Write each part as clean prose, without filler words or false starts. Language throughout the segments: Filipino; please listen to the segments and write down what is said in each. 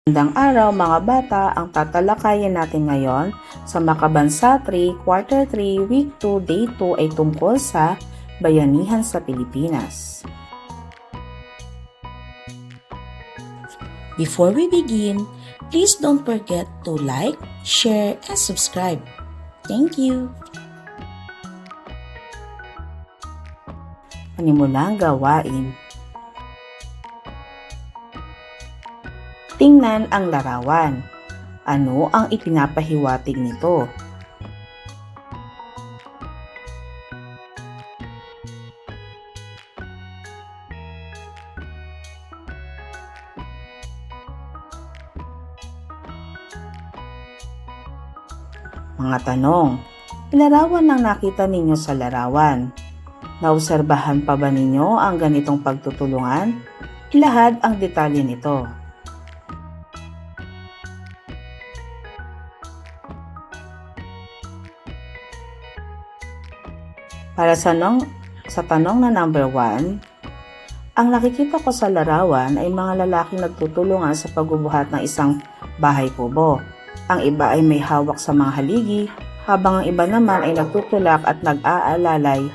Magandang araw mga bata, ang tatalakayin natin ngayon sa Makabansa 3, Quarter 3, Week 2, Day 2 ay tungkol sa bayanihan sa Pilipinas. Before we begin, please don't forget to like, share, and subscribe. Thank you! Animulang gawain. Tingnan ang larawan. Ano ang ipinapahiwatig nito? Mga tanong. Ilarawan ang nakita ninyo sa larawan. Naobserbahan pa ba ninyo ang ganitong pagtutulungan? Ilahad ang detalye nito. Para sa tanong na number 1, ang nakikita ko sa larawan ay mga lalaking nagtutulungan sa pagbubuhat ng isang bahay kubo. Ang iba ay may hawak sa mga haligi, habang ang iba naman ay nagtutulak at nag-aalalay.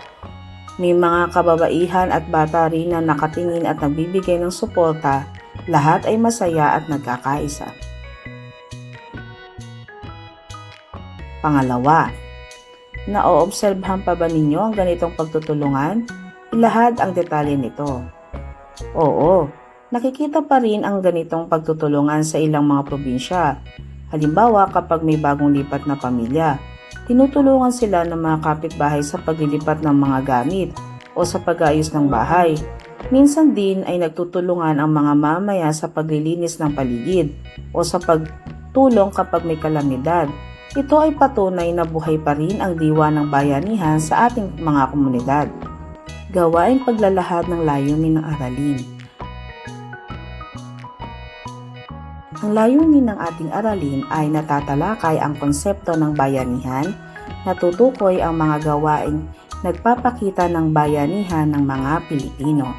May mga kababaihan at bata rin na nakatingin at nagbibigay ng suporta. Lahat ay masaya at nagkakaisa. Pangalawa, naoobserbahan pa ba ninyo ang ganitong pagtutulungan? Ilahad ang detalye nito. Oo, nakikita pa rin ang ganitong pagtutulungan sa ilang mga probinsya. Halimbawa, kapag may bagong lipat na pamilya, tinutulungan sila ng mga kapitbahay sa paglilipat ng mga gamit o sa pag-ayos ng bahay. Minsan din ay nagtutulungan ang mga mamaya sa paglilinis ng paligid o sa pagtulong kapag may kalamidad. Ito ay patunay na buhay pa rin ang diwa ng bayanihan sa ating mga komunidad. Gawaing paglalahad ng layunin ng aralin. Ang layunin ng ating aralin ay natatalakay ang konsepto ng bayanihan, natutukoy ang mga gawaing nagpapakita ng bayanihan ng mga Pilipino.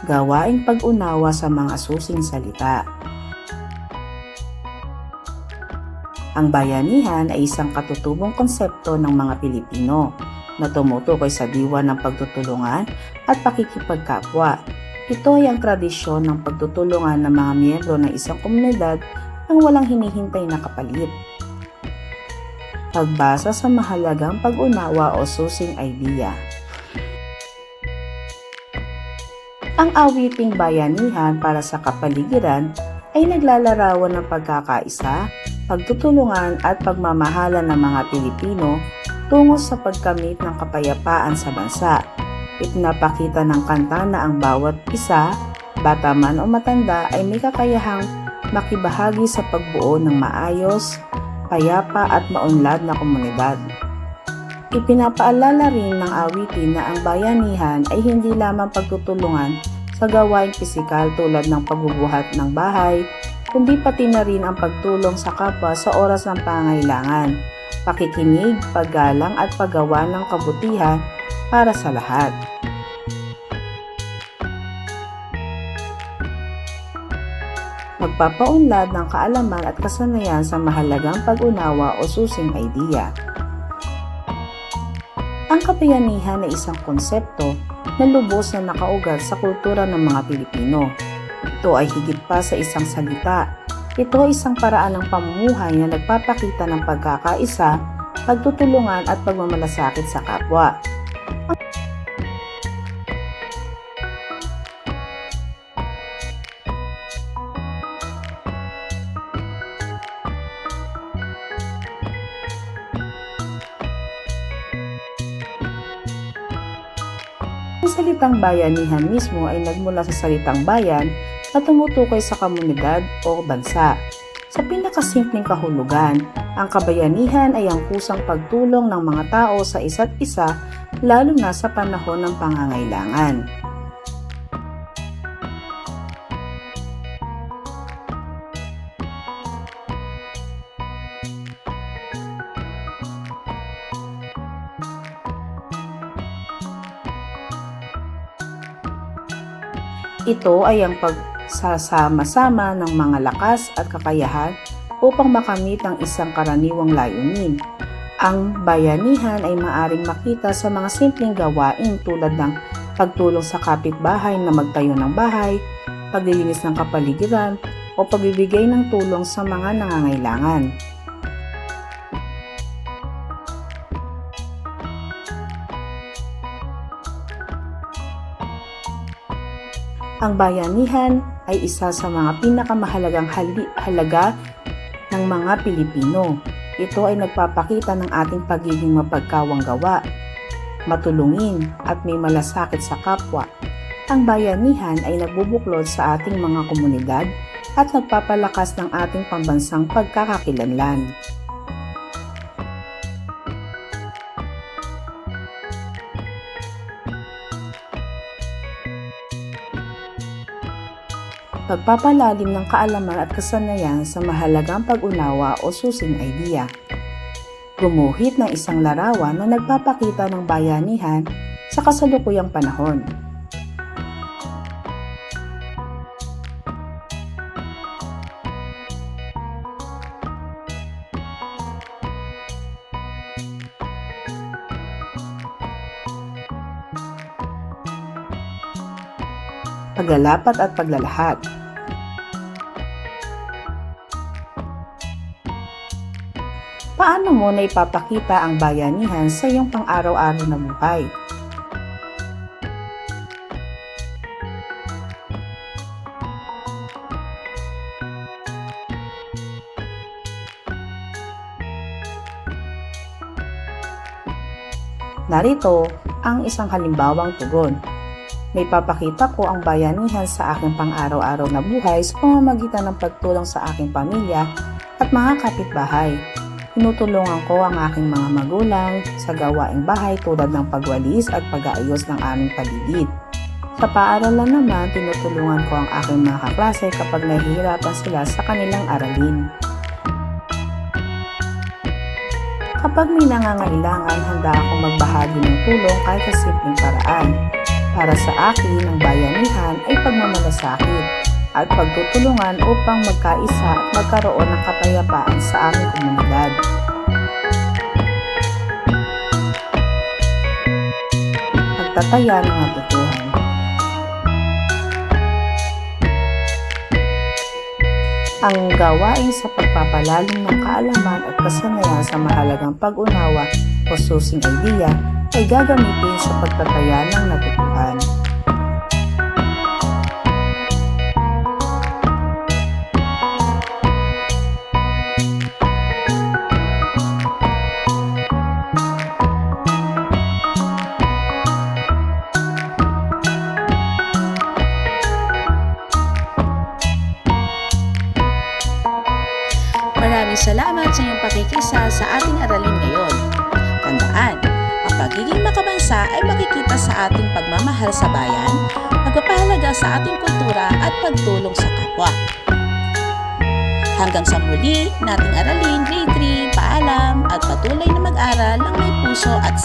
Gawaing pag-unawa sa mga susing salita. Ang bayanihan ay isang katutubong konsepto ng mga Pilipino na tumutukoy sa diwa ng pagtutulungan at pakikipagkapwa. Ito ay ang tradisyon ng pagtutulungan ng mga miyembro ng isang komunidad nang walang hinihintay na kapalit. Pagbasa sa mahalagang pag-unawa o susing idea. Ang awiting bayanihan para sa kapaligiran ay naglalarawan ng pagkakaisa, pagtutulungan at pagmamahalan ng mga Pilipino tungo sa pagkamit ng kapayapaan sa bansa. Ipinapakita ng kanta na ang bawat isa, bata man o matanda, ay may kakayahang makibahagi sa pagbuo ng maayos, payapa at maunlad na komunidad. Ipinapaalala rin ng awitin na ang bayanihan ay hindi lamang pagtutulungan sa gawaing pisikal tulad ng pagbubuhat ng bahay, kundi pati na rin ang pagtulong sa kapwa sa oras ng pangailangan, pakikinig, paggalang at paggawa ng kabutihan para sa lahat. Magpapaunlad ng kaalaman at kasanayan sa mahalagang pag-unawa o susing idea. Ang kabayanihan ay isang konsepto na lubos na nakaugat sa kultura ng mga Pilipino. Ito ay higit pa sa isang salita. Ito ay isang paraan ng pamumuhay na nagpapakita ng pagkakaisa, pagtutulungan at pagmamalasakit sa kapwa. Ang salitang bayanihan mismo ay nagmula sa salitang bayan na tumutukoy sa komunidad o bansa. Sa pinakasimpleng kahulugan, ang kabayanihan ay ang kusang pagtulong ng mga tao sa isa't isa, lalo na sa panahon ng pangangailangan. Ito ay ang nagsasama-sama ng mga lakas at kakayahan upang makamit ang isang karaniwang layunin. Ang bayanihan ay maaring makita sa mga simpleng gawain tulad ng pagtulong sa kapitbahay na magtayo ng bahay, paglilinis ng kapaligiran, o pagbibigay ng tulong sa mga nangangailangan. Ang bayanihan ay isa sa mga pinakamahalagang halaga ng mga Pilipino. Ito ay nagpapakita ng ating pagiging mapagkawanggawa, matulungin at may malasakit sa kapwa. Ang bayanihan ay nagbubuklod sa ating mga komunidad at nagpapalakas ng ating pambansang pagkakakilanlan. Pagpapalalim ng kaalaman at kasanayan sa mahalagang pag-unawa o susing idea. Gumuhit ng isang larawan na nagpapakita ng bayanihan sa kasalukuyang panahon. Paglalapat at paglalahad. Paano mo na ipapakita ang bayanihan sa iyong pang-araw-araw na buhay? Narito ang isang halimbawang tugon. Naipapakita ko ang bayanihan sa aking pang-araw-araw na buhay sa pamamagitan ng pagtulong sa aking pamilya at mga kapitbahay. Tinutulungan ko ang aking mga magulang sa gawaing bahay tulad ng pagwalis at pag-aayos ng aming paligid. Sa paaralan naman, tinutulungan ko ang aking mga kaklase kapag nahihirapan sila sa kanilang aralin. Kapag may nangangailangan, handa akong magbahagi ng tulong kahit sa simpleng paraan. Para sa akin, ang bayanihan ay pagmamalasakit at pagtutulungan upang magkaisa at magkaroon ng kapayapaan sa aming komunidad. Pagtataya ng katotohanan. Ang gawain sa pagpapalalim ng kaalaman at kasanayan sa mahalagang pag-unawa o susing idea ay gagamitin sa pagtataya ng natutuhan. Maraming salamat sa iyong pakikisa sa ating aralin ngayon. Tandaan, ang pagiging makabansa ay makikita sa ating pagmamahal sa bayan, pagpapahalaga sa ating kultura at pagtulong sa kapwa. Hanggang sa muli nating aralin grade 3, paalam at patuloy na mag-aral ng may puso at